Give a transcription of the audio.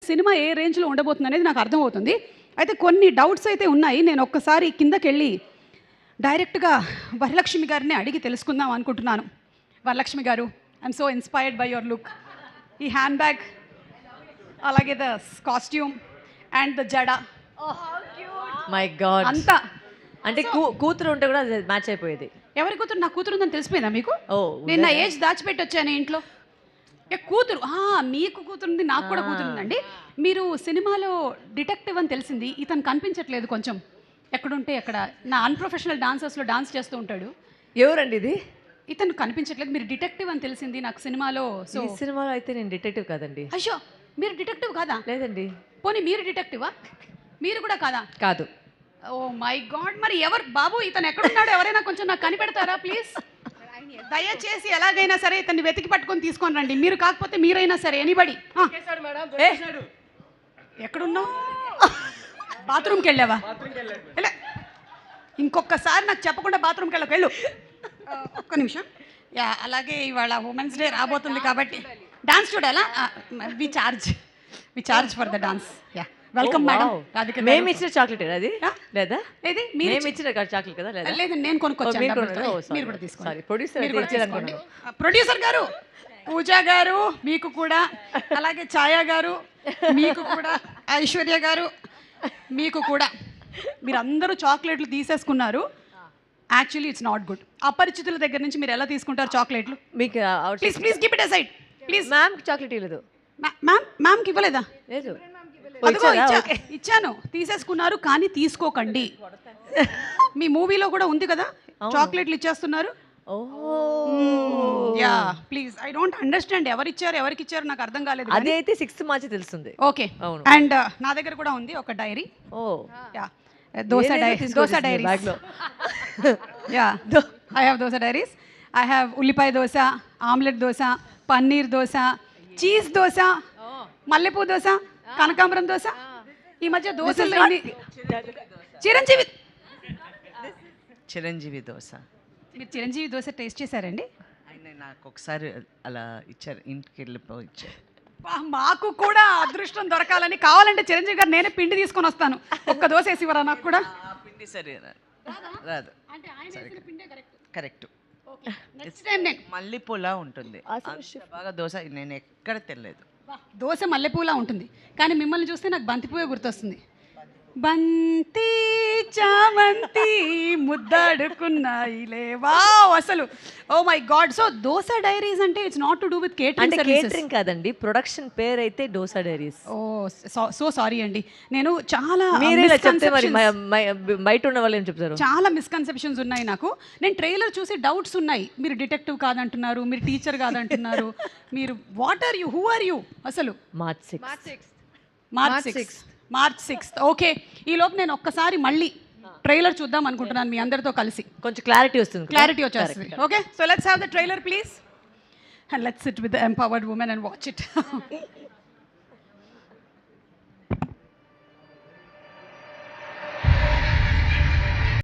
Cinema ఏ రేంజ్లో ఉండబోతుంది అనేది నాకు అర్థమవుతుంది. అయితే కొన్ని డౌట్స్ అయితే ఉన్నాయి. నేను ఒక్కసారి కిందకెళ్ళి డైరెక్ట్గా వరలక్ష్మి గారిని అడిగి తెలుసుకుందాం అనుకుంటున్నాను. వరలక్ష్మి గారు, I'm so inspired by your look. ఈ హ్యాండ్ బ్యాగ్, అలాగే ద కాస్ట్యూమ్ అండ్ ద జడ, మై గాడ్ అంతా అంటే కూతురు ఉంటే కూడా మ్యాచ్ అయిపోయేది. ఎవరి కూతురు? నా కూతురు ఉందని తెలిసిపోయిందా మీకు? ఓ, నేను నా ఏజ్ దాచిపెట్టి వచ్చాను ఇంట్లో. కూతురు మీకు కూతురుంది, నాకు కూడా కూతురుందండి. మీరు సినిమాలో డిటెక్టివ్ అని తెలిసింది. ఇతను కనిపించట్లేదు కొంచెం, ఎక్కడుంటే ఎక్కడ. నా అన్ప్రొఫెషనల్ డాన్సర్స్లో డాన్స్ చేస్తూ ఉంటాడు. ఎవరండి ఇది? ఇతను కనిపించట్లేదు. మీరు డిటెక్టివ్ అని తెలిసింది నాకు సినిమాలో. సో ఈ సినిమాలో అయితే నేను డిటెక్టివ్ కాదండి. అయ్యో, మీరు డిటెక్టివ్ కాదా? లేదండి. పోనీ మీరు డిటెక్టివా? మీరు కూడా కాదా? కాదు. ఓ మై గాడ్, మరి ఎవరు బాబు? ఇతను ఎక్కడున్నాడు? ఎవరైనా కొంచెం నాకు కనిపెడతారా ప్లీజ్? దయచేసి ఎలాగైనా సరే ఇతన్ని వెతికి పట్టుకొని తీసుకొని రండి. మీరు కాకపోతే మీరైనా సరే, ఎనీబడి. ఎక్కడున్నావు? బాత్రూమ్కి వెళ్ళావా? ఇంకొకసారి నాకు చెప్పకుండా బాత్రూమ్కి వెళ్ళు. ఒక్క నిమిషం. యా, అలాగే ఇవాళ ఉమెన్స్ డే రాబోతుంది కాబట్టి డాన్స్ చూడాలా? We charge for the dance. Yeah, welcome madam. మేము ఇచ్చిన చాక్లెట్ అది లేదా? ఏది మేము ఇచ్చిన చాక్లెట్ కదా? లేదా, లేదు, నేను కొనుక్కొచ్చాను. మీరు కూడా తీసుకోండి. ప్రొడ్యూసర్ గారు, పూజా గారు మీకు కూడా, అలాగే ఛాయా గారు మీకు కూడా, ఐశ్వర్య గారు మీకు కూడా. మీరు అందరూ చాక్లెట్లు తీసేసుకున్నారు. Actually it's not good. అపరిచితుల దగ్గర నుంచి మీరు ఎలా తీసుకుంటారు చాక్లెట్లు? మీకు please keep it aside please. Ma'am chocolate ఇవ్వలేదు. మ్యామ్కి ఇవ్వలేదా? లేదు. ఇచ్చాను, తీసేసుకున్నారు. కానీ తీసుకోకండి. మీ మూవీలో కూడా ఉంది కదా, చాక్లెట్లు ఇచ్చేస్తున్నారు. Yeah, please. I don't understand ఎవరికి ఇచ్చారు నాకు అర్థం కాలేదు. అది అయితే 6th మార్చి తెలుస్తుంది. ఓకే, అండ్ నా దగ్గర కూడా ఉంది ఒక diary. Oh yeah, dosa diaries. Yeah, I have dosa diaries. I have ఉల్లిపాయ దోశ, ఆమ్లెట్ దోశ, పన్నీర్ దోశ, చీజ్ దోశ, మల్లెపూ దోశ, కనకాంబరం దోశ. ఈ మధ్య దోశలు చిరంజీవి దోశ. మీరు చిరంజీవి దోశ టేస్ట్ చేశారండి? ఆయన నాకు ఒకసారి అలా ఇచ్చారు, ఇంటికి వెళ్ళిపోయి ఇచ్చారు. మాకు కూడా అదృష్టం దొరకాలని, కావాలంటే చిరంజీవి గారు నేనే పిండి తీసుకొని వస్తాను. ఒక్క దోశ వేసి ఇవ్వరా నాకు కూడా? పిండి సరే రాదు. కరెక్ట్. మల్లెపూలా ఉంటుంది బాగా దోశ. నేను ఎక్కడ తెలియదు. దోశ మల్లెపూలా ఉంటుంది, కానీ మిమ్మల్ని చూస్తే నాకు బంతిపూవే గుర్తొస్తుంది. బంతి చామంతి ముద్దాడుకున్నాయిలే. వావ్, అసలు oh my god. So Dosa Diaries అంటే it's not to do with catering services. Catering కాదండి, ప్రొడక్షన్ పేరు అయితే Dosa Diaries. Oh so sorry అండి. నేను చాలా బయట ఉన్న వాళ్ళు ఏం చెప్తారు, చాలా మిస్కన్సెప్షన్స్ ఉన్నాయి నాకు. నేను ట్రైలర్ చూసి డౌట్స్ ఉన్నాయి. మీరు డిటెక్టివ్ కాదంటున్నారు, మీరు టీచర్ కాదంటున్నారు. మీరు what are you, who are you అసలు? March 6th. ఓకే, ఈ లోపు నేను ఒక్కసారి మళ్ళీ ట్రైలర్ చూద్దాం అనుకుంటున్నాను మీ అందరితో కలిసి. కొంచెం క్లారిటీ వచ్చేస్తుంది. Okay, so let's have the trailer please, and let's SIT with the empowered women and watch it.